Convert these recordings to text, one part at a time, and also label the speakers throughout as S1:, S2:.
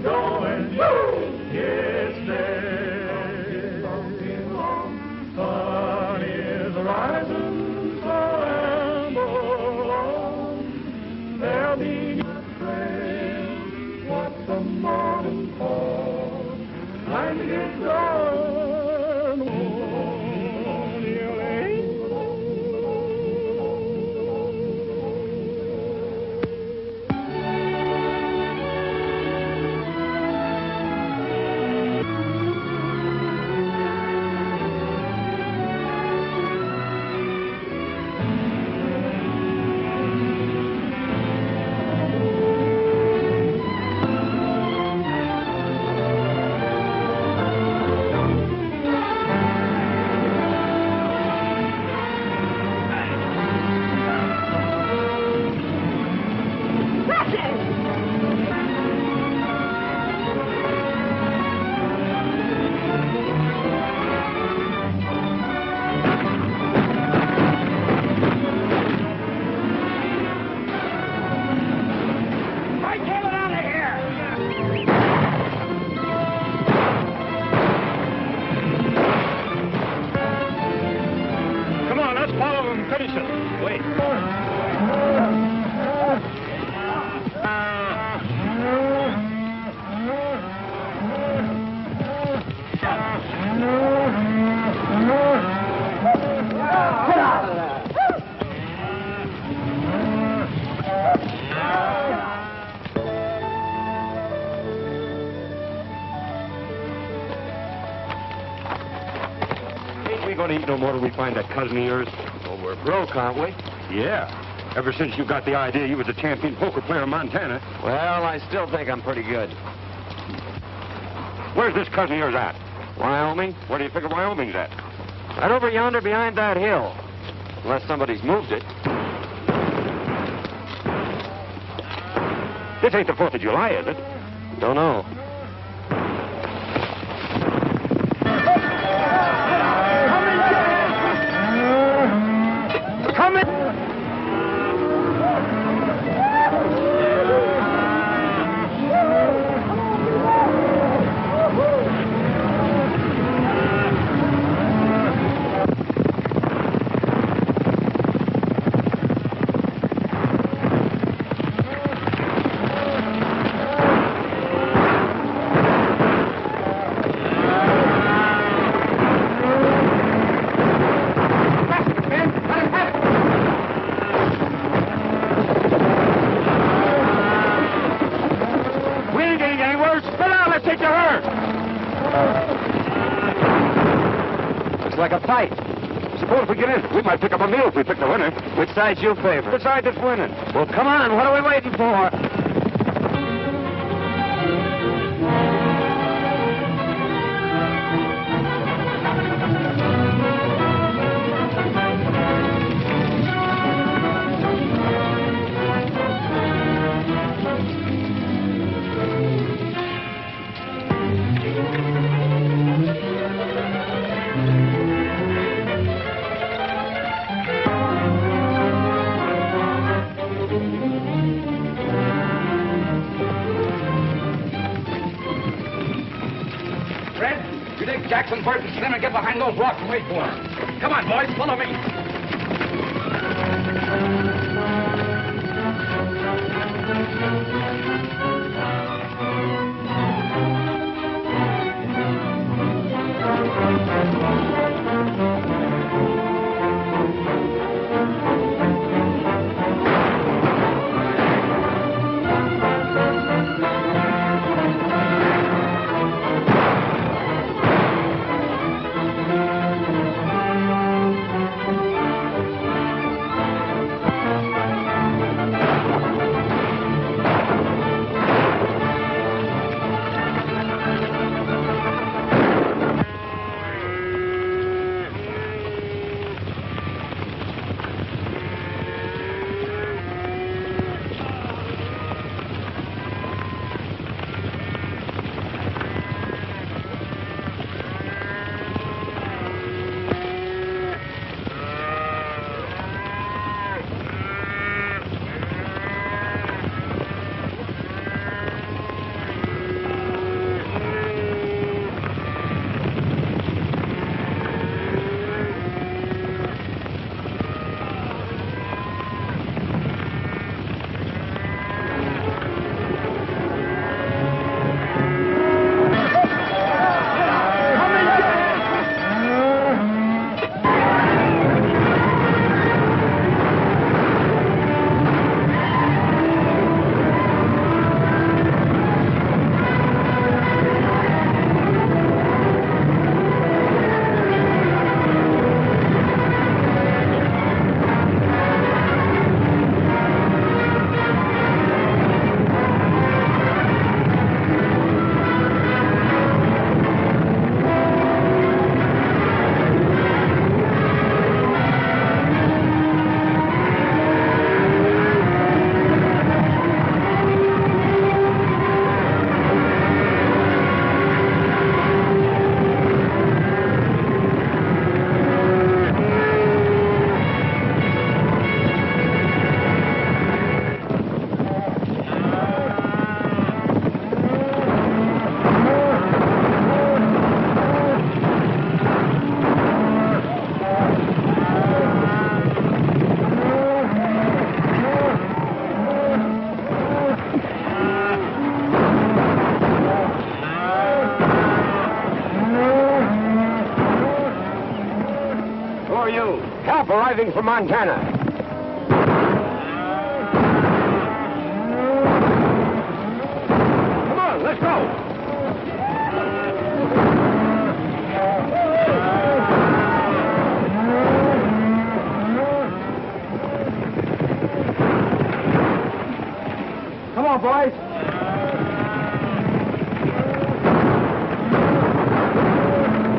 S1: going, yes, there. Sun is rising, so amble on. There'll be a train, what the morning calls. Time to get going, oh, nearly.
S2: Eat no more till we find that cousin of yours.
S3: Well, we're broke, aren't we?
S2: Yeah. Ever since you got the idea you was a champion poker player in Montana.
S3: Well, I still think I'm pretty good.
S2: Where's this cousin of yours at?
S3: Wyoming?
S2: Where do you figure Wyoming's at?
S3: Right over yonder behind that hill. Unless somebody's moved it.
S2: This ain't the 4th of July, is it?
S3: Don't know.
S2: Like a fight. Suppose if we get in, we might pick up a meal if we pick the winner.
S3: Which side's your favorite?
S2: The side that's winning.
S3: Well, come on. What are we waiting for?
S4: Jackson, Bert, and Slim, and get behind those rocks and wait for them. Come on, boys, follow me.
S3: Montana. Come on, let's go. Come on, boys.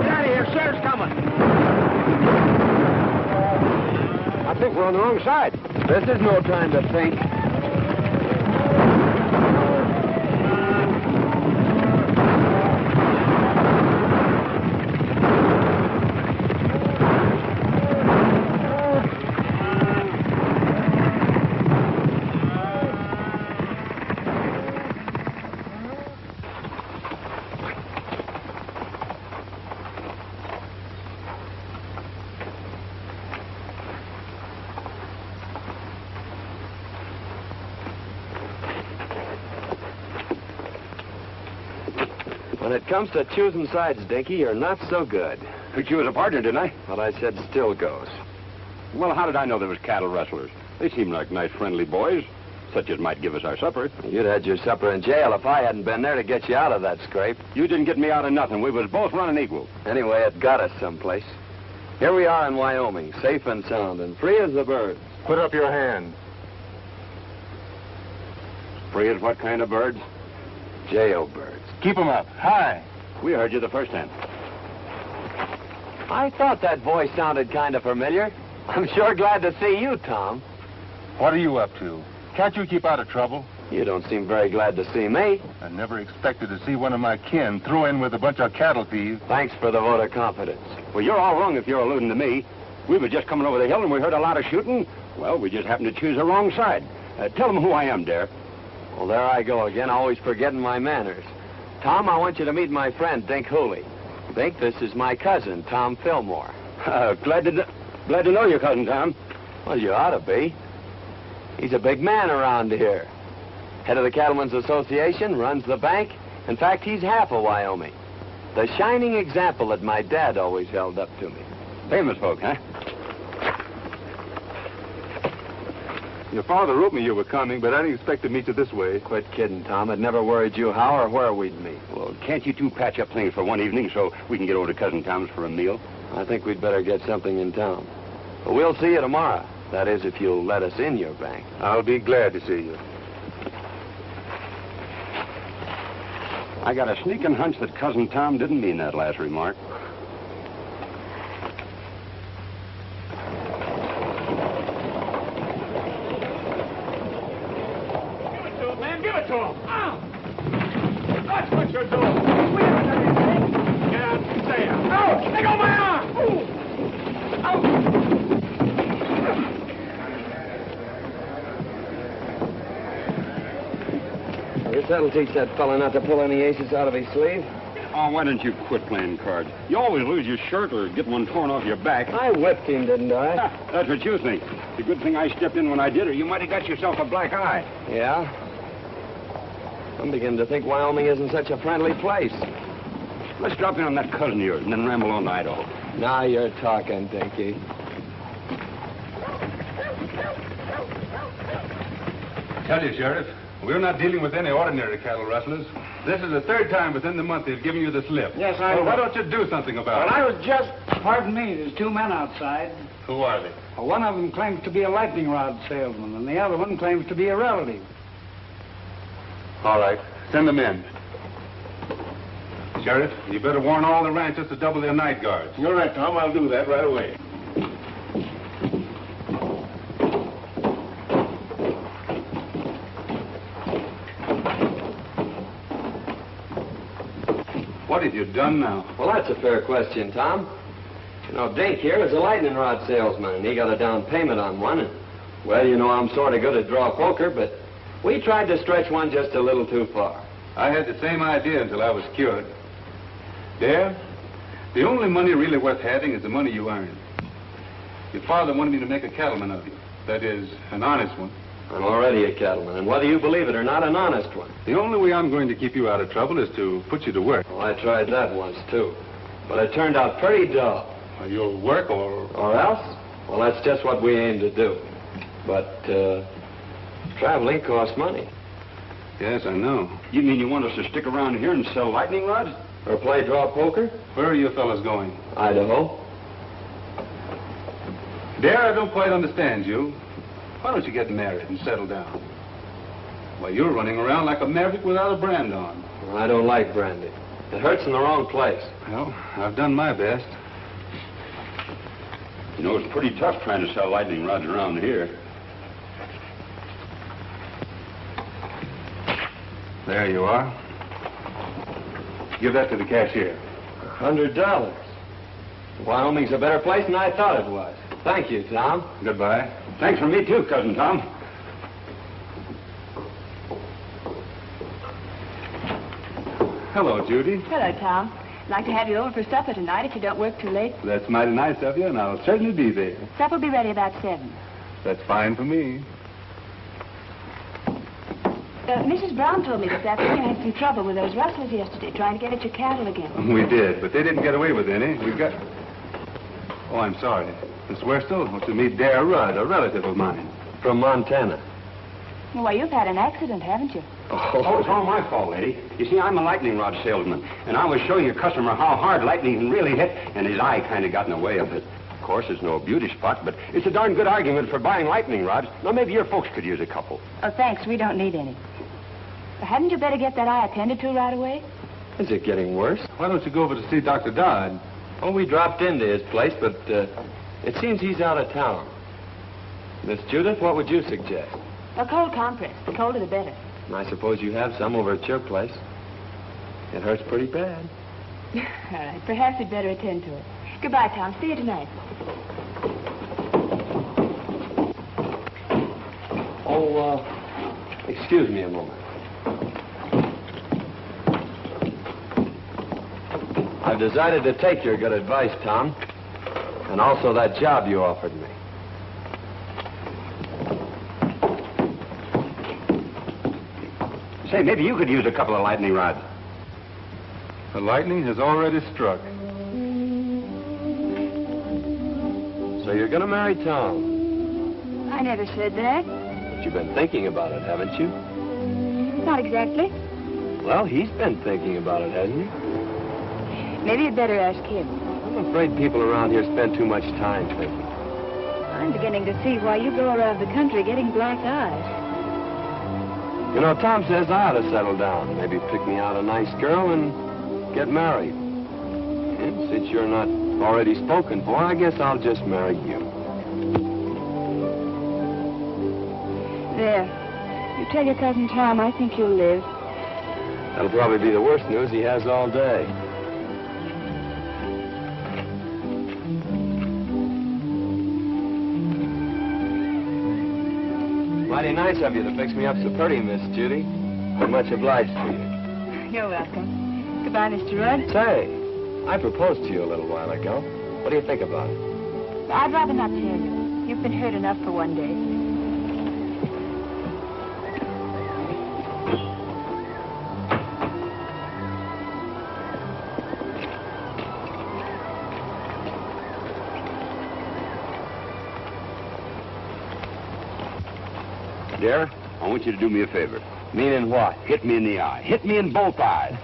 S3: Get out of here. Sheriff's coming. I think we're on the wrong side. This is no time to think. When it comes to choosing sides, Dinky, you're not so good.
S2: Picked you as a partner, didn't I?
S3: What I said still goes.
S2: Well, how did I know there was cattle rustlers? They seem like nice, friendly boys, such as might give us our supper.
S3: You'd had your supper in jail if I hadn't been there to get you out of that scrape.
S2: You didn't get me out of nothing. We was both running equal.
S3: Anyway, it got us someplace. Here we are in Wyoming, safe and sound and free as a bird.
S5: Put up your hand.
S2: Free as what kind of birds?
S3: Jailbirds.
S5: Keep 'em up. High.
S2: We heard you the first time.
S3: I thought that voice sounded kind of familiar. I'm sure glad to see you, Tom.
S5: What are you up to? Can't you keep out of trouble?
S3: You don't seem very glad to see me.
S5: I never expected to see one of my kin throw in with a bunch of cattle thieves.
S3: Thanks for the vote of confidence.
S2: Well, you're all wrong if you're alluding to me. We were just coming over the hill and we heard a lot of shooting. Well, we just happened to choose the wrong side. Tell them who I am, Dare.
S3: Well, there I go again, always forgetting my manners. Tom, I want you to meet my friend, Dink Hooley. Dink, this is my cousin, Tom Fillmore.
S2: Glad to know your cousin, Tom.
S3: Well, you ought to be. He's a big man around here. Head of the Cattlemen's Association, runs the bank. In fact, he's half of Wyoming. The shining example that my dad always held up to me.
S2: Famous folk, huh?
S5: Your father wrote me you were coming, but I didn't expect to meet you this way.
S3: Quit kidding, Tom. It never worried you how or where we'd meet.
S2: Well, can't you two patch up things for one evening so we can get over to Cousin Tom's for a meal?
S3: I think we'd better get something in town. But we'll see you tomorrow. That is, if you'll let us in your bank.
S5: I'll be glad to see you.
S2: I got a sneaking hunch that Cousin Tom didn't mean that last remark.
S1: Give it to him. That's what you're doing. We haven't done anything. Get out and stay out. Ouch! Let go of my arm! Ouch!
S3: I guess that'll teach that fella not to pull any aces out of his sleeve.
S2: Oh, why don't you quit playing cards? You always lose your shirt or get one torn off your back.
S3: I whipped him, didn't I?
S2: That's what you think. It's a good thing I stepped in when I did, or you might have got yourself a black eye.
S3: Yeah? I'm beginning to think Wyoming isn't such a friendly place.
S2: Let's drop in on that cousin of yours and then ramble on to Idaho.
S3: Now you're talking, Dinky.
S5: Tell you, Sheriff, we're not dealing with any ordinary cattle rustlers. This is the third time within the month they've given you the slip.
S6: Yes, I
S5: Well, why
S6: know.
S5: don't you do something about
S6: Well,
S5: it?
S6: I was just... Pardon me, there's two men outside.
S5: Who are they?
S6: Well, one of them claims to be a lightning rod salesman, and the other one claims to be a relative.
S5: All right, send them in. Sheriff, you better warn all the ranchers to double their night guards.
S1: You're right, Tom. I'll do that right away.
S5: What have you done now?
S3: Well, that's a fair question, Tom. You know, Dink here is a lightning rod salesman, and he got a down payment on one. And, well, you know, I'm sort of good at draw poker, but we tried to stretch one just a little too far.
S5: I had the same idea until I was cured. Dare, the only money really worth having is the money you earn. Your father wanted me to make a cattleman of you. That is, an honest one.
S3: I'm already a cattleman, and whether you believe it or not, an honest one.
S5: The only way I'm going to keep you out of trouble is to put you to work.
S3: Well, I tried that once, too. But it turned out pretty dull.
S5: You'll work or...
S3: Or else? Well, that's just what we aim to do. But, traveling costs money.
S5: Yes, I know.
S2: You mean you want us to stick around here and sell lightning rods?
S3: Or play draw poker?
S5: Where are you fellas going?
S3: Idaho.
S5: Dare, I don't quite understand you. Why don't you get married and settle down? Why, you're running around like a maverick without a brand on.
S3: Well, I don't like brandy. It hurts in the wrong place.
S5: Well, I've done my best.
S2: You know, it's pretty tough trying to sell lightning rods around here.
S5: There you are. Give that to the cashier.
S3: $100. Wyoming's a better place than I thought it was. Thank you, Tom.
S5: Goodbye.
S2: Thanks for me, too, Cousin Tom.
S5: Hello, Judy.
S7: Hello, Tom. I'd like to have you over for supper tonight if you don't work too late.
S5: That's mighty nice of you, and I'll certainly be there.
S7: Supper will be ready about 7.
S5: That's fine for me.
S7: Mrs. Brown told me this afternoon you had some trouble with those rustlers yesterday, trying to get at your cattle again.
S5: We did, but they didn't get away with any. We got... Oh, I'm sorry. Miss Werstel wants to meet Dare Rudd, a relative of mine.
S3: From Montana.
S7: Well, you've had an accident, haven't you?
S2: Oh, it's all my fault, lady. You see, I'm a lightning rod salesman, and I was showing a customer how hard lightning can really hit, and his eye kind of got in the way of it. Of course, it's no beauty spot, but it's a darn good argument for buying lightning rods. Now, maybe your folks could use a couple.
S7: Oh, thanks. We don't need any. Hadn't you better get that eye attended to right away?
S3: Is it getting worse?
S5: Why don't you go over to see Dr. Dodd?
S3: Oh, we dropped into his place, but it seems he's out of town. Miss Judith, what would you suggest?
S7: A cold compress. The colder the better.
S3: I suppose you have some over at your place. It hurts pretty bad.
S7: All right. Perhaps we'd better attend to it. Goodbye, Tom. See you tonight.
S3: Oh, excuse me a moment. I've decided to take your good advice, Tom. And also that job you offered me.
S2: Say, maybe you could use a couple of lightning rods.
S5: The lightning has already struck.
S3: So you're going to marry Tom.
S7: I never said that.
S3: But you've been thinking about it, haven't you?
S7: Not exactly.
S3: Well, he's been thinking about it, hasn't he?
S7: Maybe you'd better ask him.
S3: I'm afraid people around here spend too much time thinking.
S7: I'm beginning to see why you go around the country getting black eyes.
S3: You know, Tom says I ought to settle down. Maybe pick me out a nice girl and get married. And since you're not already spoken for, I guess I'll just marry you.
S7: There. You tell your cousin Tom I think you'll live.
S3: That'll probably be the worst news he has all day. Mighty nice of you to fix me up so pretty, Miss Judy. I'm much obliged to you.
S7: You're welcome. Goodbye, Mr. Rudd.
S3: Say, I proposed to you a little while ago. What do you think about it?
S7: I'd rather not tell you. You've been hurt enough for one day.
S2: Dare, I want you to do me a favor.
S3: Meaning what?
S2: Hit me in the eye. Hit me in both eyes.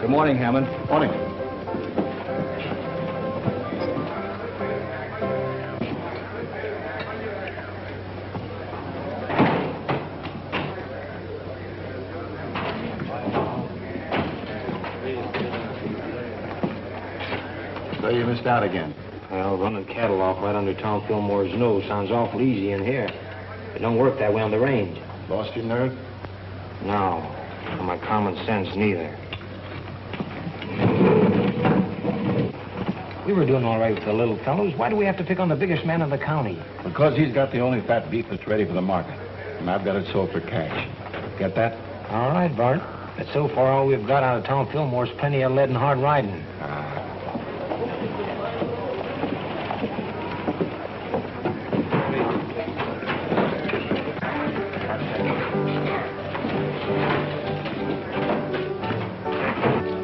S4: Good morning, Hammond.
S2: Morning.
S8: So you missed out again.
S9: Well, running cattle off right under Tom Fillmore's nose sounds awful easy in here. It don't work that way on the range.
S8: Lost your nerve?
S9: No, or my common sense neither. We were doing all right with the little fellows. Why do we have to pick on the biggest man in the county?
S8: Because he's got the only fat beef that's ready for the market. And I've got it sold for cash. Get that?
S9: All right, Bart. But so far, all we've got out of Tom Fillmore's plenty of lead and hard riding.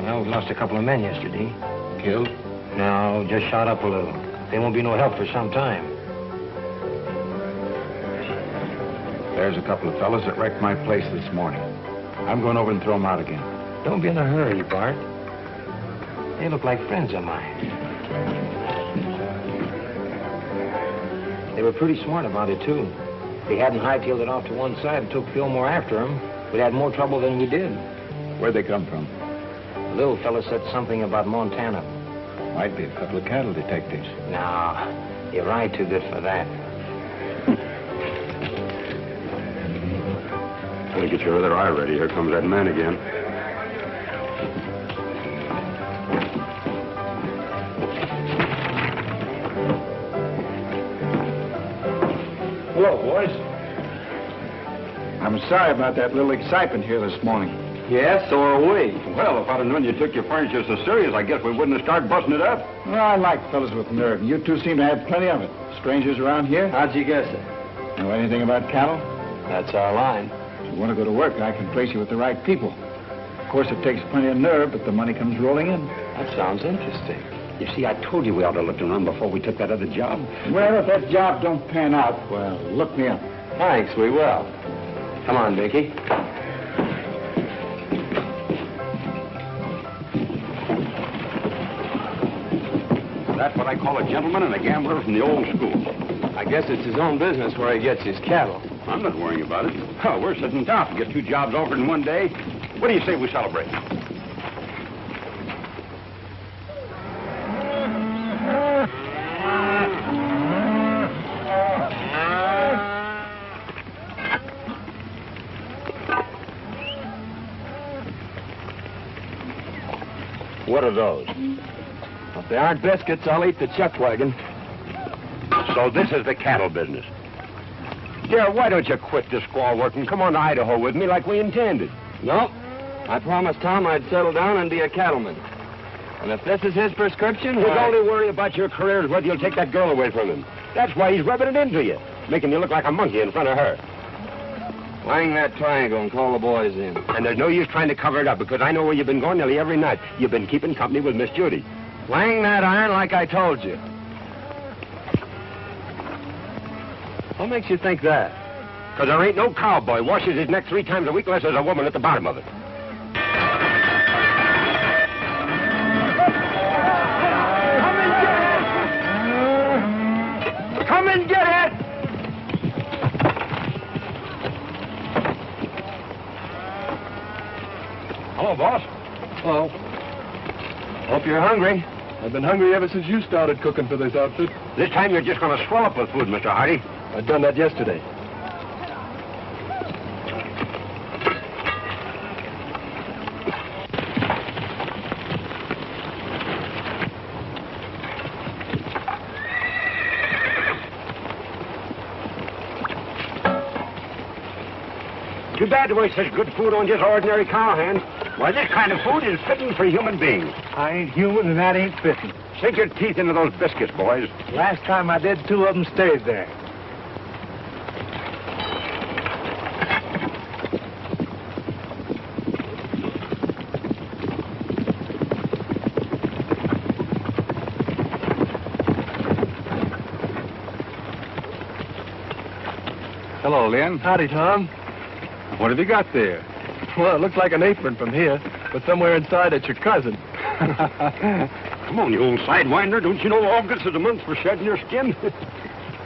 S9: Well, we lost a couple of men yesterday.
S8: Killed?
S9: No, just shot up a little. They won't be no help for some time.
S8: There's a couple of fellas that wrecked my place this morning. I'm going over and throw them out again.
S9: Don't be in a hurry, Bart. They look like friends of mine. They were pretty smart about it, too. If they hadn't hightailed it off to one side and took Fillmore after them, we'd had more trouble than we did.
S8: Where'd they come from?
S9: The little fella said something about Montana.
S8: Might be a couple of cattle detectives.
S9: No, you're right too good for that.
S2: Gotta get your other eye ready. Here comes that man again.
S8: Hello, boys. I'm sorry about that little excitement here this morning.
S3: Yes, so are we.
S2: Well, if I'd have known you took your furniture so serious, I guess we wouldn't have started busting it up.
S8: Well, I like fellas with nerve, and you two seem to have plenty of it. Strangers around here?
S3: How'd you guess it?
S8: Know anything about cattle?
S3: That's our line.
S8: If you want to go to work, I can place you with the right people. Of course, it takes plenty of nerve, but the money comes rolling in.
S3: That sounds interesting.
S2: You see, I told you we ought to look around before we took that other job.
S8: Well, if that job don't pan out, well, look me up.
S3: Thanks, we will. Come on, Dickie.
S2: That's what I call a gentleman and a gambler from the old school.
S3: I guess it's his own business where he gets his cattle.
S2: I'm not worrying about it. Oh, we're sitting tough to get 2 jobs offered in one day. What do you say we celebrate?
S3: What are those? If they aren't biscuits, I'll eat the chuck wagon.
S2: So this is the cattle business. Dear, why don't you quit this squaw work and come on to Idaho with me like we intended?
S3: Nope. I promised Tom I'd settle down and be a cattleman. And if this is his prescription,
S2: His only worry about your career is whether you'll take that girl away from him. That's why he's rubbing it into you, making you look like a monkey in front of her.
S3: Wang that triangle and call the boys in.
S2: And there's no use trying to cover it up, because I know where you've been going nearly every night. You've been keeping company with Miss Judy.
S3: Wang that iron like I told you. What makes you think that?
S2: Because there ain't no cowboy washes his neck 3 times a week unless there's a woman at the bottom of it. Come and get it! Hello, boss.
S5: Hello.
S3: Hope you're hungry.
S5: I've been hungry ever since you started cooking for this outfit.
S2: This time you're just going to swell up with food, Mr. Hardy.
S5: I've done that yesterday.
S2: Too bad to waste such good food on just ordinary cowhands. Why, this kind of food is fitting for human beings.
S6: I ain't human, and that ain't fitting.
S2: Sink your teeth into those biscuits, boys.
S6: Last time I did, 2 of them stayed there.
S5: Hello, Lynn.
S6: Howdy, Tom.
S5: What have you got there?
S6: Well, it looks like an apron from here, but somewhere inside it's your cousin.
S2: Come on, you old sidewinder. Don't you know August is a month for shedding your skin?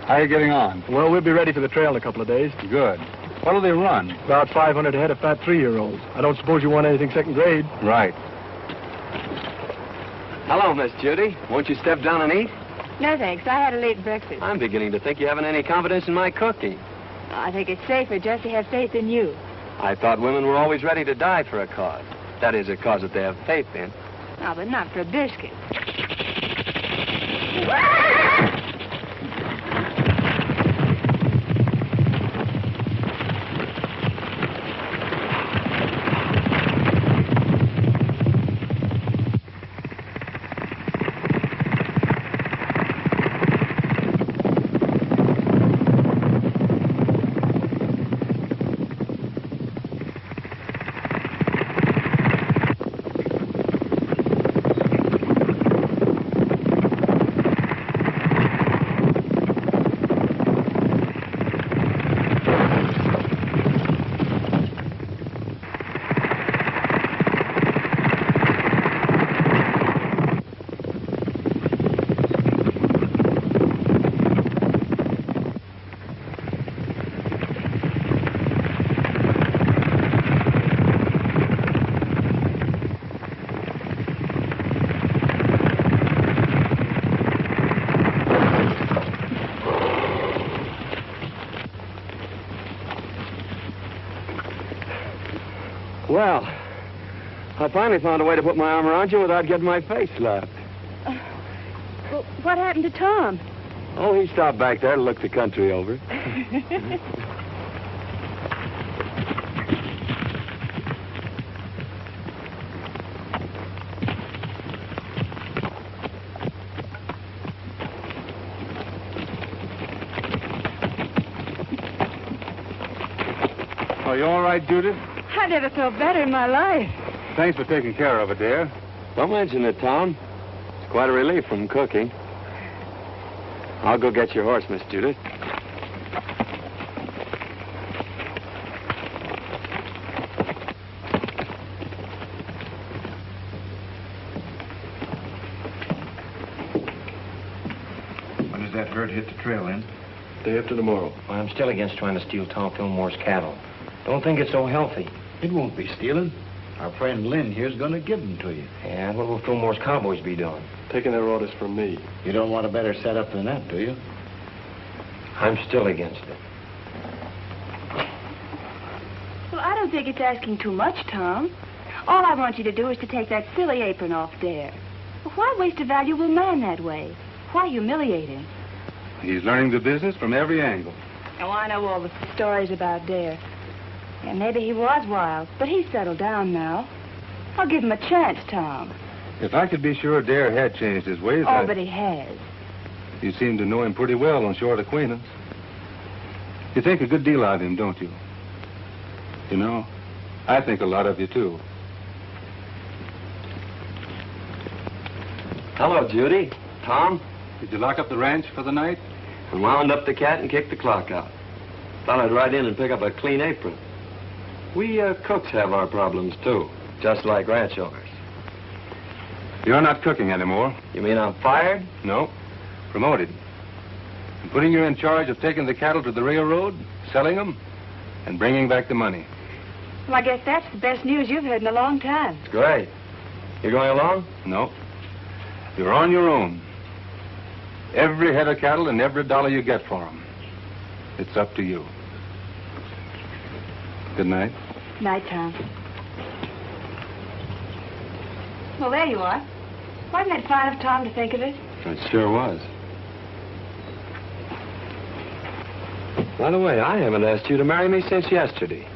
S5: How are you getting on?
S6: Well, we'll be ready for the trail in a couple of days.
S5: Good. What'll they run?
S6: About 500 ahead of fat 3-year-olds. I don't suppose you want anything second grade.
S5: Right.
S3: Hello, Miss Judy. Won't you step down and eat?
S10: No, thanks. I had a late breakfast.
S3: I'm beginning to think you haven't any confidence in my cooking.
S10: I think it's safer just to have faith in you.
S3: I thought women were always ready to die for a cause. That is, a cause that they have faith in.
S10: No, but not for a biscuit.
S3: Well, I finally found a way to put my arm around you without getting my face slapped.
S10: Well, what happened to Tom?
S3: Oh, he stopped back there to look the country over.
S5: Are you all right, Judith?
S10: I never felt better in my life.
S5: Thanks for taking care of it, dear.
S3: Don't mention it, Tom. It's quite a relief from cooking. I'll go get your horse, Miss Judith.
S8: When does that herd hit the trail, Lynn?
S9: Day after tomorrow. Well, I'm still against trying to steal Tom Fillmore's cattle. Don't think it's so healthy.
S8: It won't be stealing. Our friend Lynn here's going to give them to you.
S9: Yeah, what will Fillmore's cowboys be doing?
S11: Taking their orders from me.
S8: You don't want a better setup than that, do you?
S9: I'm still against it.
S7: Well, I don't think it's asking too much, Tom. All I want you to do is to take that silly apron off Dare. Well, why waste a valuable man that way? Why humiliate him?
S5: He's learning the business from every angle.
S7: Oh, I know all the stories about Dare. Yeah, maybe he was wild, but he's settled down now. I'll give him a chance, Tom.
S5: If I could be sure Dare had changed his ways,
S7: Oh, but he has.
S5: You seem to know him pretty well on short acquaintance. You think a good deal of him, don't you? You know, I think a lot of you, too.
S3: Hello, Judy. Tom?
S5: Did you lock up the ranch for the night?
S3: I wound up the cat and kicked the clock out. Thought I'd ride in and pick up a clean apron. We cooks have our problems, too, just like ranch owners.
S5: You're not cooking anymore.
S3: You mean I'm fired?
S5: No. Promoted. I'm putting you in charge of taking the cattle to the railroad, selling them, and bringing back the money.
S7: Well, I guess that's the best news you've heard in a long time.
S3: It's great. You going along?
S5: No. You're on your own. Every head of cattle and every dollar you get for them. It's up to you. Good night.
S7: Night, Tom. Well, there you are. Wasn't it fine of Tom to think of it?
S3: It sure was. By the way, I haven't asked you to marry me since yesterday.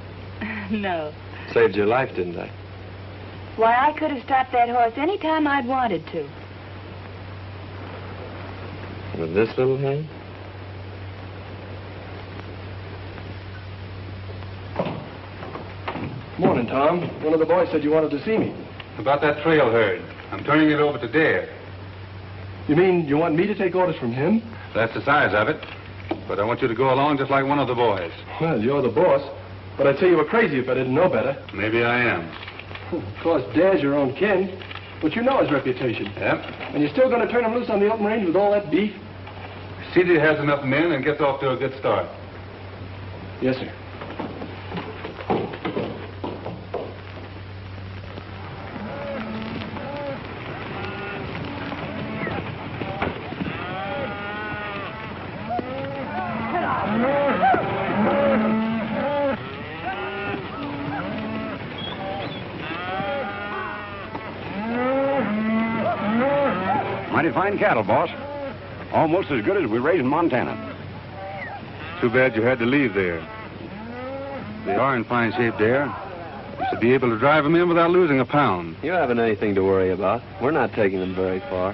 S7: No.
S3: Saved your life, didn't I?
S7: Why, I could have stopped that horse any time I'd wanted to.
S3: With this little hand?
S11: Morning, Tom. One of the boys said you wanted to see me.
S5: About that trail herd. I'm turning it over to Dare.
S11: You mean you want me to take orders from him?
S5: That's the size of it. But I want you to go along just like one of the boys.
S11: Well, you're the boss. But I'd say you were crazy if I didn't know better.
S5: Maybe I am.
S11: Of course, Dare's your own kin. But you know his reputation.
S5: Yep.
S11: And you're still going to turn him loose on the open range with all that beef?
S5: CD has enough men and gets off to a good start.
S11: Yes, sir.
S2: Mighty fine cattle, boss. Almost as good as we raise in Montana.
S5: Too bad you had to leave there. They are in fine shape there. You should be able to drive them in without losing a pound.
S3: You haven't anything to worry about. We're not taking them very far.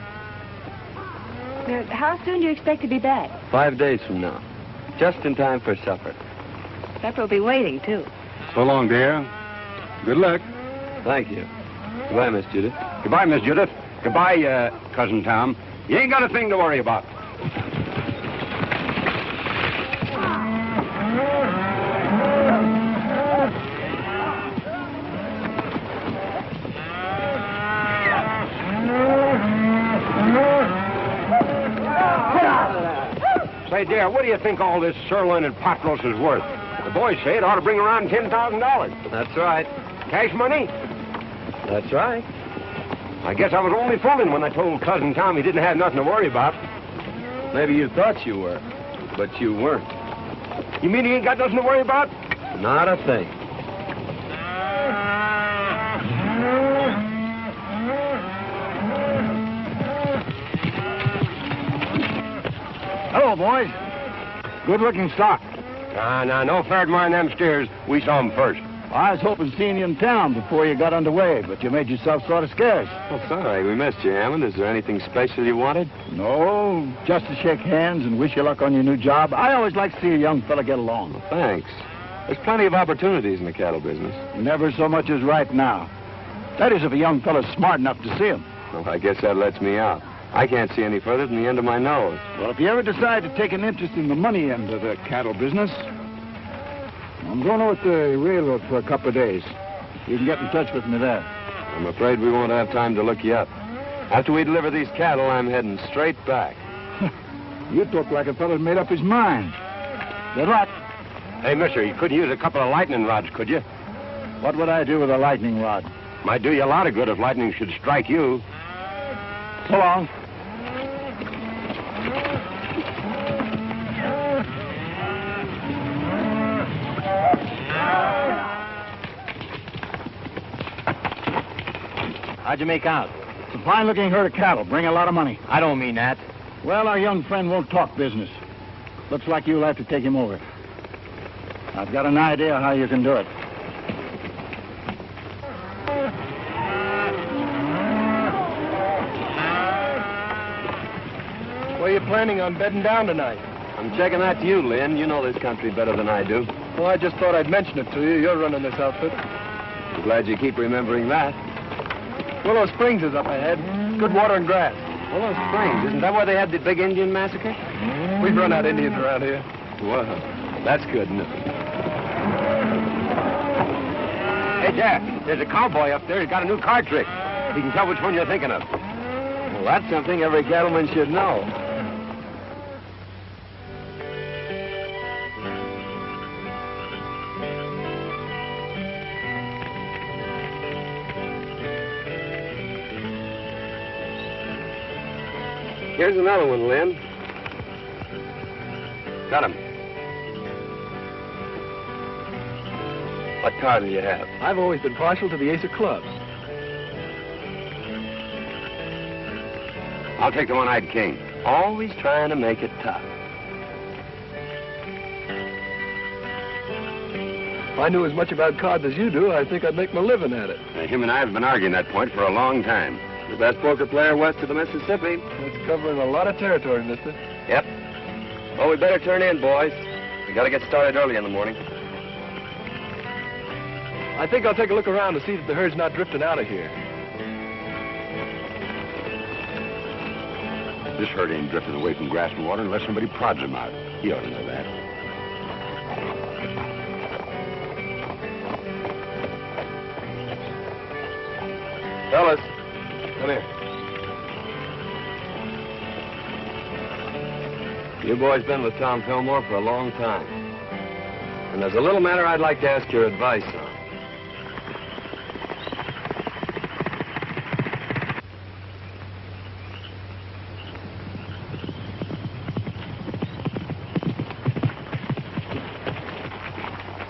S7: How soon do you expect to be back?
S3: 5 days from now. Just in time for supper.
S7: Supper will be waiting, too.
S5: So long, dear. Good luck.
S3: Thank you. Goodbye, Miss Judith.
S2: Goodbye, Miss Judith. Goodbye, Cousin Tom. You ain't got a thing to worry about. Say, dear, what do you think all this sirloin and pot roast is worth? The boys say it ought to bring around $10,000.
S3: That's right.
S2: Cash money?
S3: That's right.
S2: I guess I was only fooling when I told Cousin Tom he didn't have nothing to worry about.
S3: Maybe you thought you were, but you weren't.
S2: You mean he ain't got nothing to worry about?
S3: Not a thing.
S8: Hello, boys. Good-looking stock.
S2: No fair to mind them steers. We saw them first.
S8: I was hoping seeing you in town before you got underway, but you made yourself sort of scarce.
S3: Oh, sorry. We missed you, Hammond. Is there anything special you wanted?
S8: No, just to shake hands and wish you luck on your new job. I always like to see a young fella get along.
S3: Well, thanks. There's plenty of opportunities in the cattle business.
S8: Never so much as right now. That is, if a young fella's smart enough to see him.
S3: Well, I guess that lets me out. I can't see any further than the end of my nose.
S8: Well, if you ever decide to take an interest in the money end of the cattle business, I'm going over to the railroad for a couple of days. You can get in touch with me there.
S3: I'm afraid we won't have time to look you up. After we deliver these cattle, I'm heading straight back.
S8: You talk like a fella's made up his mind. Good luck.
S2: Hey, mister, you could use a couple of lightning rods, could you?
S8: What would I do with a lightning rod?
S2: Might do you a lot of good if lightning should strike you.
S8: So long.
S9: How'd you make out?
S8: It's a fine-looking herd of cattle. Bring a lot of money.
S9: I don't mean that.
S8: Well, our young friend won't talk business. Looks like you'll have to take him over. I've got an idea how you can do it.
S11: Where are you planning on bedding down tonight?
S3: I'm checking that to you, Lynn. You know this country better than I do.
S11: Well, I just thought I'd mention it to you. You're running this outfit.
S3: I'm glad you keep remembering that.
S11: Willow Springs is up ahead. Good water and grass.
S3: Willow Springs, isn't that where they had the big Indian massacre?
S11: We've run out Indians around here.
S3: Well, that's good news.
S2: Hey, Jack, there's a cowboy up there. He's got a new card trick. He can tell which one you're thinking of.
S3: Well, that's something every cattleman should know. Here's another one, Lynn.
S2: Got him.
S3: What card do you have?
S11: I've always been partial to the ace of clubs.
S2: I'll take the one-eyed king.
S3: Always trying to make it tough.
S11: If I knew as much about cards as you do, I think I'd make my living at it.
S2: Him and I have been arguing that point for a long time.
S3: The best poker player west of the Mississippi.
S11: That's covering a lot of territory, mister.
S3: Yep. Well, we better turn in, boys. We gotta get started early in the morning.
S11: I think I'll take a look around to see that the herd's not drifting out of here.
S2: This herd ain't drifted away from grass and water unless somebody prods him out. He ought to know that.
S3: Fellas, come here. You boys been with Tom Fillmore for a long time. And there's a little matter I'd like to ask your advice on.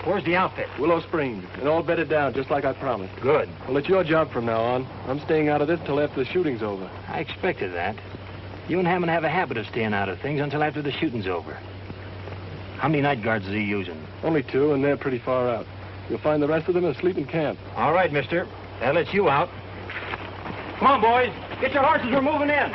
S9: Where's the outfit?
S11: Willow Springs, and all bedded down, just like I promised.
S9: Good.
S11: Well, it's your job from now on. I'm staying out of this till after the shooting's over.
S9: I expected that. You and Hammond have a habit of staying out of things until after the shooting's over. How many night guards is he using?
S11: Only 2, and they're pretty far out. You'll find the rest of them asleep in camp.
S9: All right, mister. That lets you out. Come on, boys. Get your horses. We're moving in.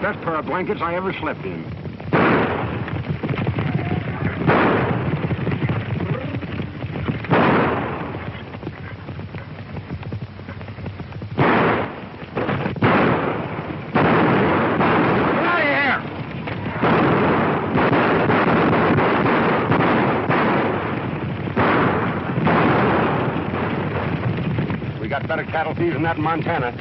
S2: Best pair of blankets I ever slept in. We got better cattle thieves than that in Montana.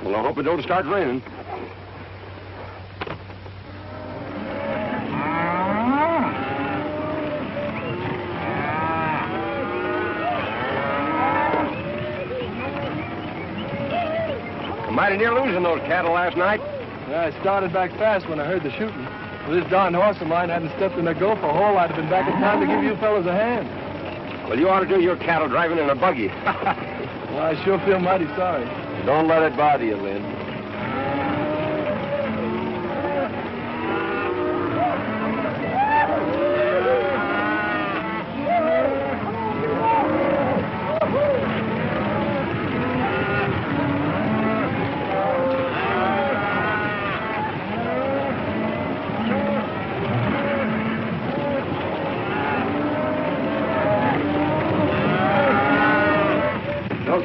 S2: Well, I hope it don't start raining. Mighty near losing those cattle last night.
S11: Yeah, I started back fast when I heard the shooting. If this darn horse of mine hadn't stepped in that gopher hole, I'd have been back in time to give you fellas a hand.
S2: Well, you ought to do your cattle driving in a buggy.
S11: Well, I sure feel mighty sorry.
S3: Don't let it bother you, Lynn.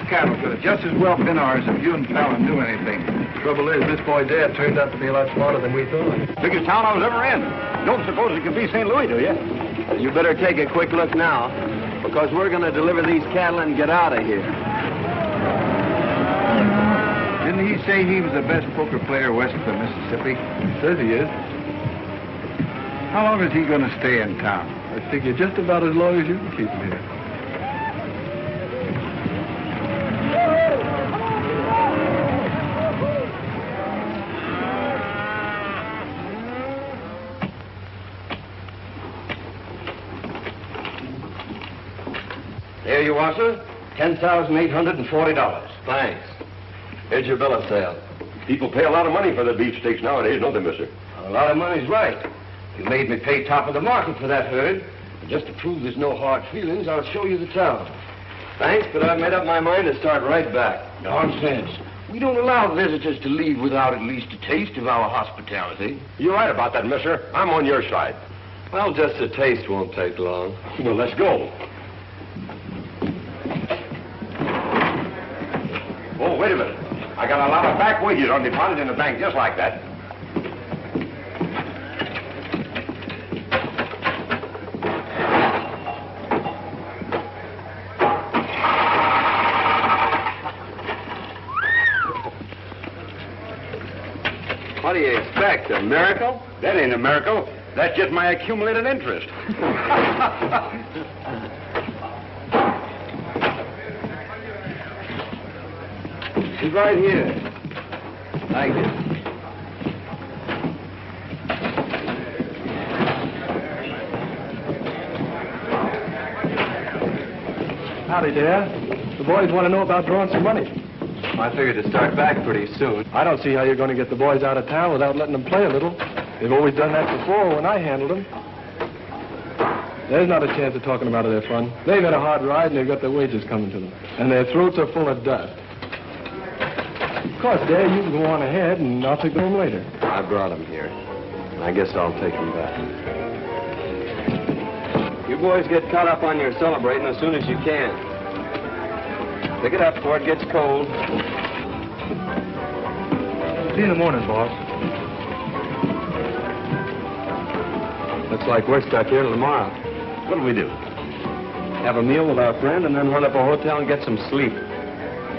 S8: Cattle could have just as well been ours if you and Fallon knew anything.
S11: Trouble is, this boy Dad turned out to be a lot smarter than we thought.
S2: Biggest town I was ever in. Don't suppose it could be St. Louis, do you?
S3: You better take a quick look now, because we're going to deliver these cattle and get out of here.
S8: Didn't he say he was the best poker player west of the Mississippi?
S11: He says he is.
S8: How long is he going to stay in town?
S11: I figure just about as long as you can keep him here.
S2: There you are, sir. $10,840.
S3: Thanks. Here's your bill of sale.
S2: People pay a lot of money for the beefsteaks nowadays, don't they, mister?
S12: A lot of money's right. You made me pay top of the market for that herd. And just to prove there's no hard feelings, I'll show you the town.
S3: Thanks, but I've made up my mind to start right back.
S12: Nonsense. We don't allow visitors to leave without at least a taste of our hospitality.
S2: You're right about that, mister. I'm on your side.
S3: Well, just a taste won't take long.
S2: Well, let's go. Oh, wait a minute. I got a lot of back wages on deposit in the bank just like that.
S3: What do you expect, a miracle?
S2: That ain't a miracle. That's just my accumulated interest.
S3: He's right here. Thank you.
S11: Howdy, Dad. The boys want to know about drawing some money.
S3: I figured to start back pretty soon.
S11: I don't see how you're going to get the boys out of town without letting them play a little. They've always done that before when I handled them. There's not a chance of talking them out of their fun. They've had a hard ride and they've got their wages coming to them. And their throats are full of dust. Of course, Dad, you can go on ahead and I'll take them home later.
S3: I brought them here. I guess I'll take them back. You boys get caught up on your celebrating as soon as you can. Pick it up before it gets cold.
S11: See you in the morning, boss. Looks like we're stuck here till tomorrow.
S2: What'll we do?
S11: Have a meal with our friend and then run up a hotel and get some sleep.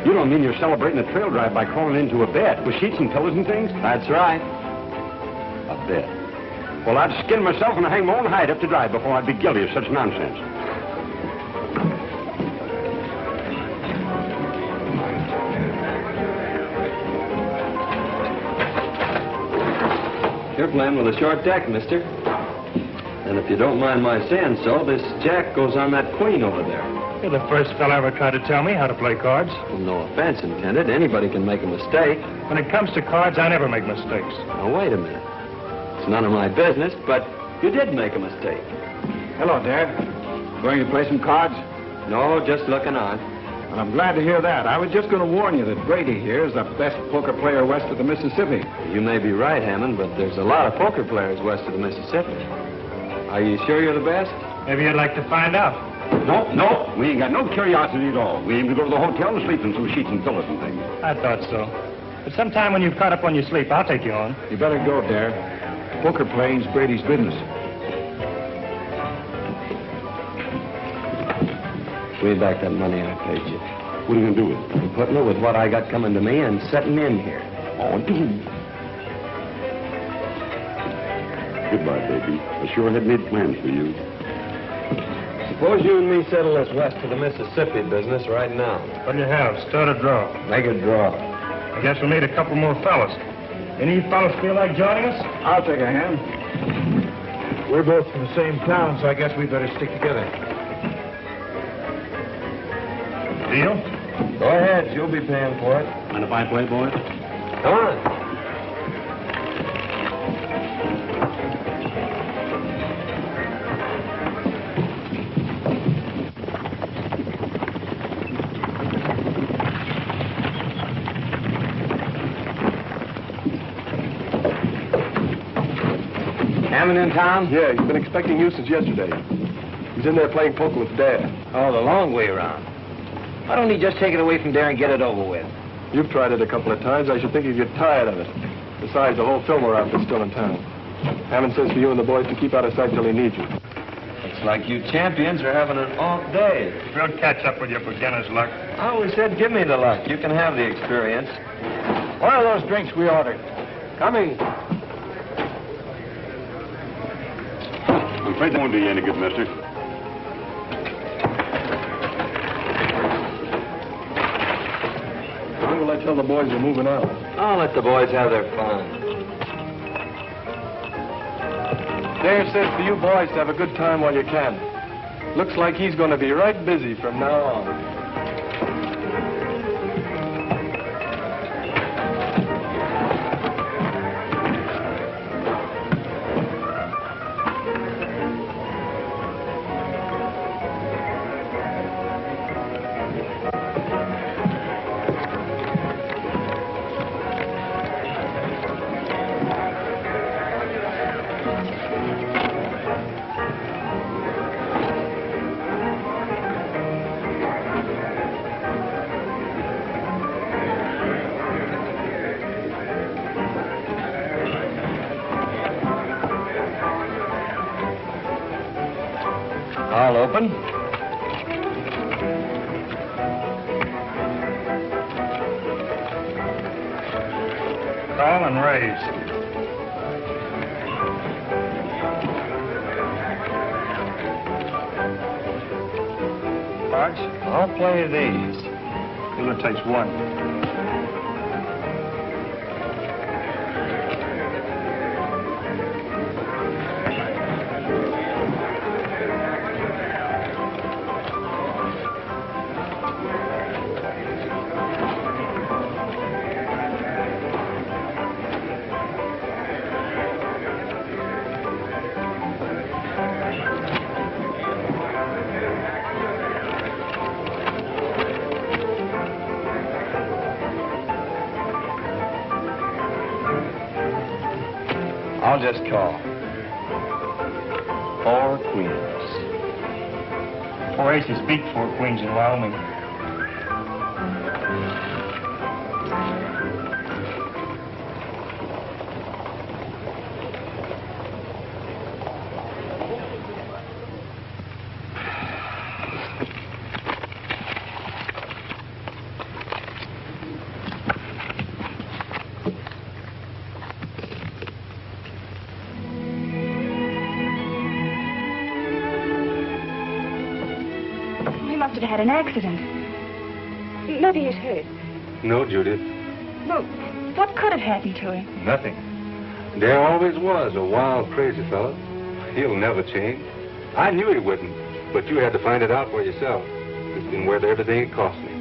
S2: You don't mean you're celebrating a trail drive by crawling into a bed with sheets and pillows and things?
S3: That's right.
S2: A bed. Well, I'd skin myself and hang my own hide up to dry before I'd be guilty of such nonsense.
S3: You're playing with a short deck, mister. And if you don't mind my saying so, this jack goes on that queen over there.
S11: You're the first fella ever tried to tell me how to play cards.
S3: Well, no offense intended. Anybody can make a mistake.
S11: When it comes to cards, I never make mistakes.
S3: Now, wait a minute. It's none of my business, but you did make a mistake.
S8: Hello, Dad. Going to play some cards?
S3: No, just looking on.
S8: Well, I'm glad to hear that. I was just going to warn you that Brady here is the best poker player west of the Mississippi.
S3: You may be right, Hammond, but there's a lot of poker players west of the Mississippi. Are you sure you're the best?
S11: Maybe you'd like to find out.
S2: No, we ain't got no curiosity at all. We aim to go to the hotel and sleep in some sheets and pillows and things.
S11: I thought so. But sometime when you've caught up on your sleep, I'll take you on.
S8: You better go, Dare. Poker playing's Brady's business.
S3: Give me back that money I paid you.
S2: What are you going to do with it?
S3: I'm putting it with what I got coming to me and setting in here.
S2: Oh, dude. Goodbye, baby. I sure had made plans for you.
S3: Suppose you and me settle this west of the Mississippi business right now.
S11: What do you have? Start a draw.
S3: Make a draw.
S11: I guess we'll need a couple more fellas. Any of you fellas feel like joining us?
S8: I'll take a hand. We're both from the same town, so I guess we better stick together.
S11: Deal?
S3: Go ahead. You'll be paying for it.
S2: Mind if I play, boy?
S3: Come on.
S11: Hammond in town?
S13: Yeah, he's been expecting you since yesterday. He's in there playing poker with Dad.
S9: Oh, the long way around. Why don't he just take it away from there and get it over with?
S13: You've tried it a couple of times. I should think you'd get tired of it. Besides, the whole Fillmore outfit's still in town. Hammond says for you and the boys to keep out of sight till he needs you.
S3: Looks like you champions are having an off day.
S11: We'll catch up with your beginner's luck.
S3: I always said give me the luck. You can have the experience.
S8: What are those drinks we ordered?
S3: Coming.
S2: I'm afraid that won't do you any good, mister.
S13: When will I tell the boys you're moving out?
S3: I'll let the boys have their fun.
S13: Dare says for you boys to have a good time while you can. Looks like he's going to be right busy from now on.
S3: I'll open.
S11: Call and raise. Cards?
S3: I'll play these.
S11: It takes one.
S3: I'll just call. 4 queens.
S14: 4 aces beat 4 queens in Wyoming.
S7: He must have had an accident. Maybe he's hurt.
S5: No, Judith,
S7: Well, what could have happened to him?
S5: nothing. Dare always was a wild, crazy fellow. He'll never change. I knew he wouldn't, but you had to find it out for yourself. It's been worth everything it cost me.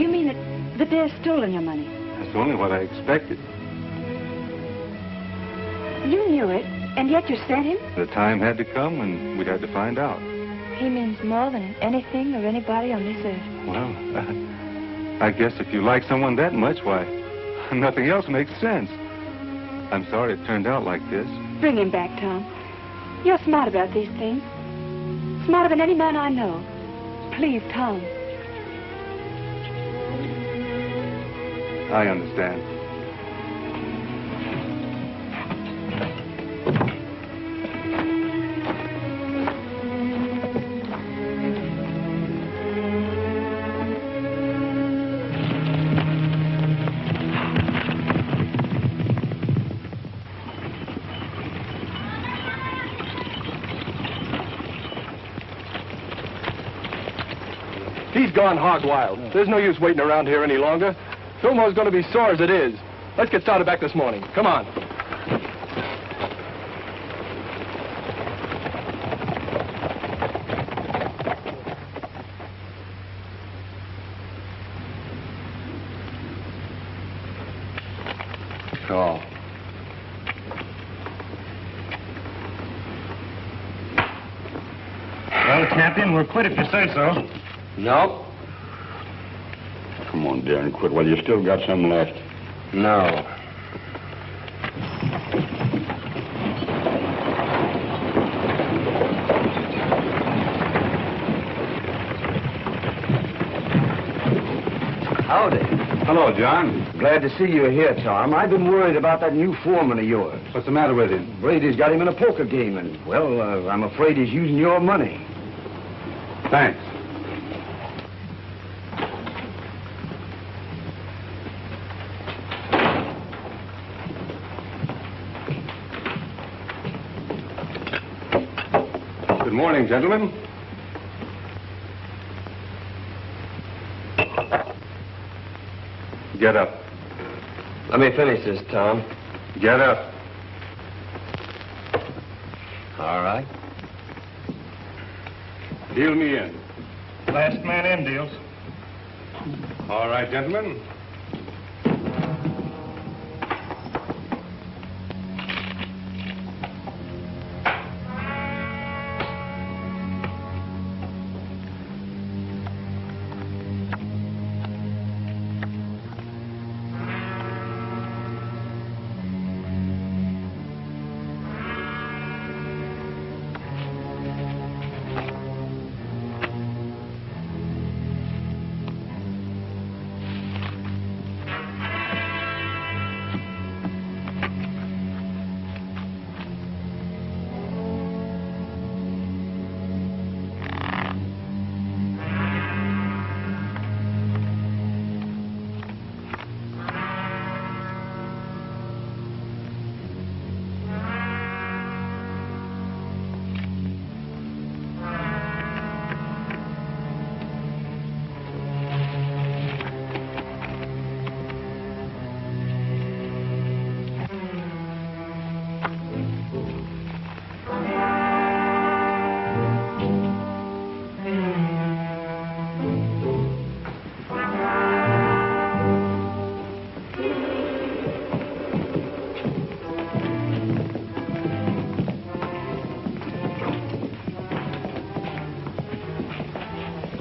S7: You mean that Dare's stolen your money?
S5: That's only what I expected.
S7: You knew it, and yet you sent him?
S5: The time had to come, and we had to find out.
S7: He means more than anything or anybody on this earth.
S5: Well, I guess if you like someone that much, why, nothing else makes sense. I'm sorry it turned out like this.
S7: Bring him back, Tom. You're smart about these things. Smarter than any man I know. Please, Tom.
S5: I understand.
S11: He's gone hog wild. There's no use waiting around here any longer. Fillmore's going to be sore as it is. Let's get started back this morning. Come on.
S5: Call.
S14: Well, Captain, we're quit if you say so.
S2: No.
S15: Come on, Darren, quit while you still got some left.
S2: No.
S15: Howdy.
S5: Hello, John.
S15: Glad to see you here, Tom. I've been worried about that new foreman of yours.
S5: What's the matter with him?
S15: Brady's got him in a poker game, and, well, I'm afraid he's using your money.
S5: Thanks. Good morning, gentlemen. Get up.
S3: Let me finish this, Tom.
S5: Get up.
S3: All right.
S5: Deal me in.
S14: Last man in deals.
S5: All right, gentlemen.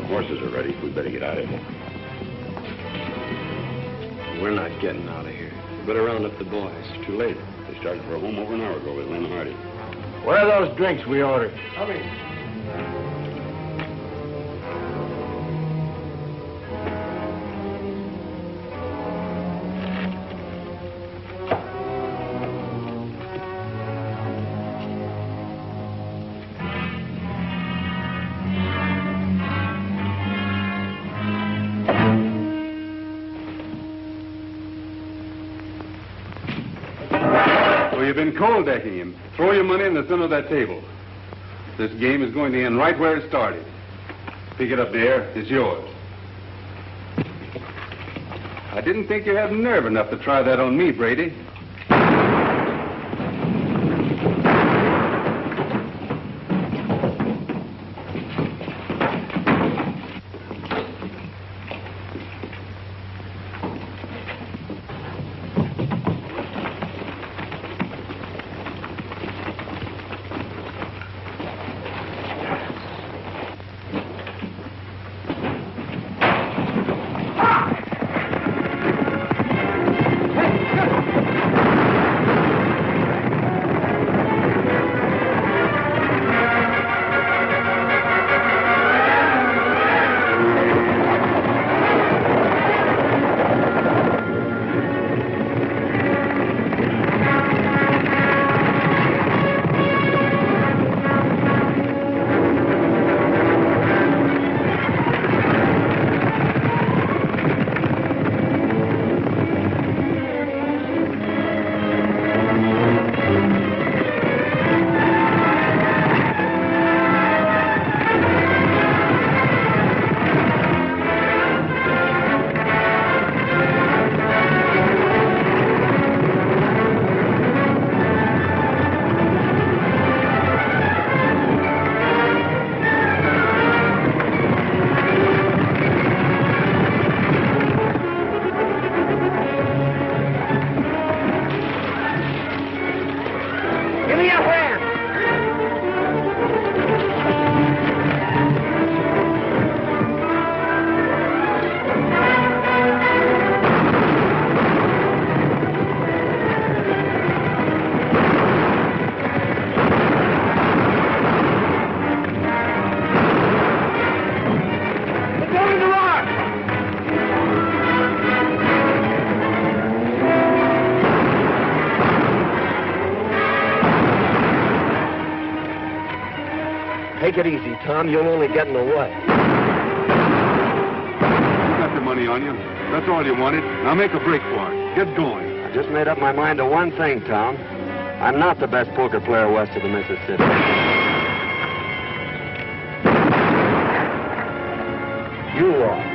S15: Horses are ready. We better get out of here.
S3: We're not getting out of here. We better round up the boys.
S15: It's too late. They started for home over an hour ago with Lynn Hardy.
S12: Where are those drinks we ordered?
S11: Coming.
S5: So you've been cold decking him. Throw your money in the center of that table. This game is going to end right where it started. Pick it up there. It's yours. I didn't think you had nerve enough to try that on me, Brady.
S12: Take it easy, Tom. You'll only get in the way.
S5: You got the money on you. That's all you wanted. Now make a break for it. Get going.
S3: I just made up my mind to one thing, Tom. I'm not the best poker player west of the Mississippi. You are.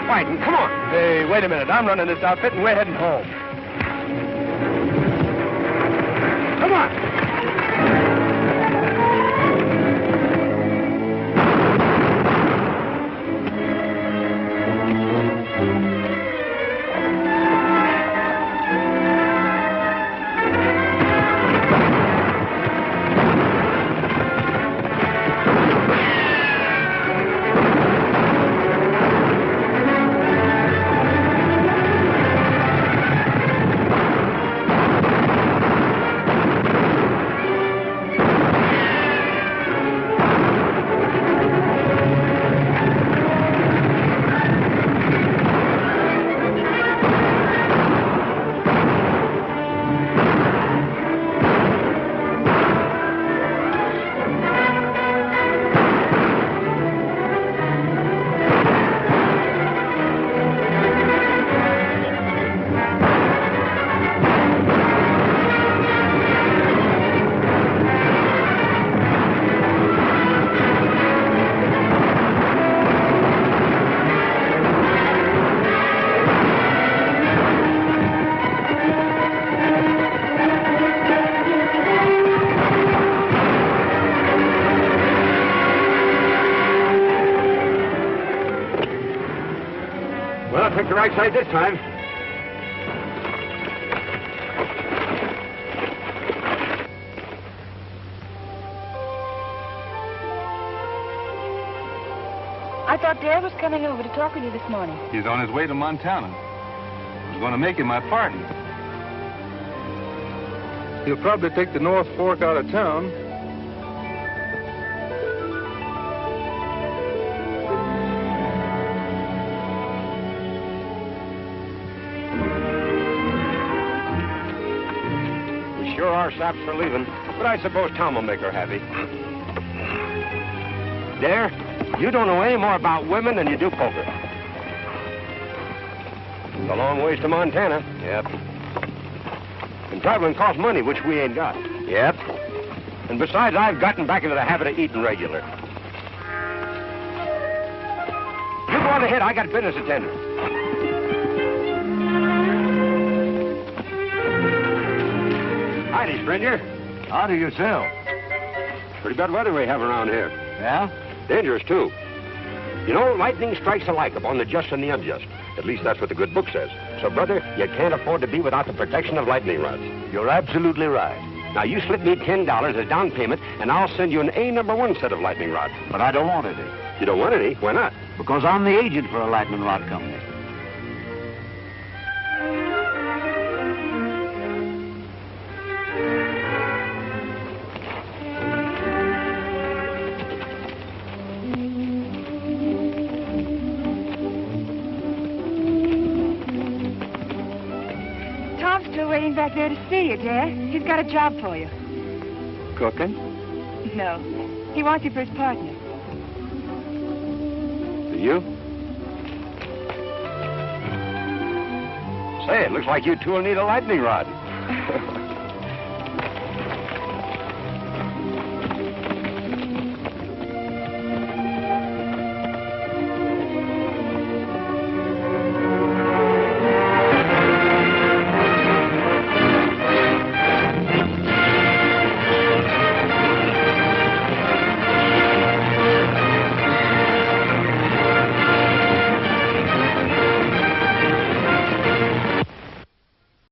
S12: Fighting. Come on.
S11: Hey, wait a minute. I'm running this outfit and we're heading home.
S12: Come on.
S2: Well, I picked the right side this time.
S7: I thought Dare was coming over to talk with you this morning.
S5: He's on his way to Montana. I was going to make him my partner.
S13: He'll probably take the North Fork out of town.
S2: We sure are saps for leaving, but I suppose Tom will make her happy. Dare, you don't know any more about women than you do poker. It's a long ways to Montana. Yep. And traveling costs money, which we ain't got. Yep. And besides, I've gotten back into the habit of eating regular. You go on ahead. I got business to tend to. Howdy, stranger.
S8: How do yourself?
S2: Pretty bad weather we have around here.
S8: Yeah?
S2: Dangerous, too. You know, lightning strikes alike upon the just and the unjust. At least that's what the good book says. So, brother, you can't afford to be without the protection of lightning rods.
S8: You're absolutely right.
S2: Now, you slip me $10 as down payment, and I'll send you an A1 set of lightning rods.
S8: But I don't want any.
S2: You don't want any? Why not?
S8: Because I'm the agent for a lightning rod company.
S7: Waiting back there to see you, Dare. He's got a job for you.
S13: Cooking?
S7: No. He wants you for his partner.
S2: You? Say, it looks like you two will need a lightning rod.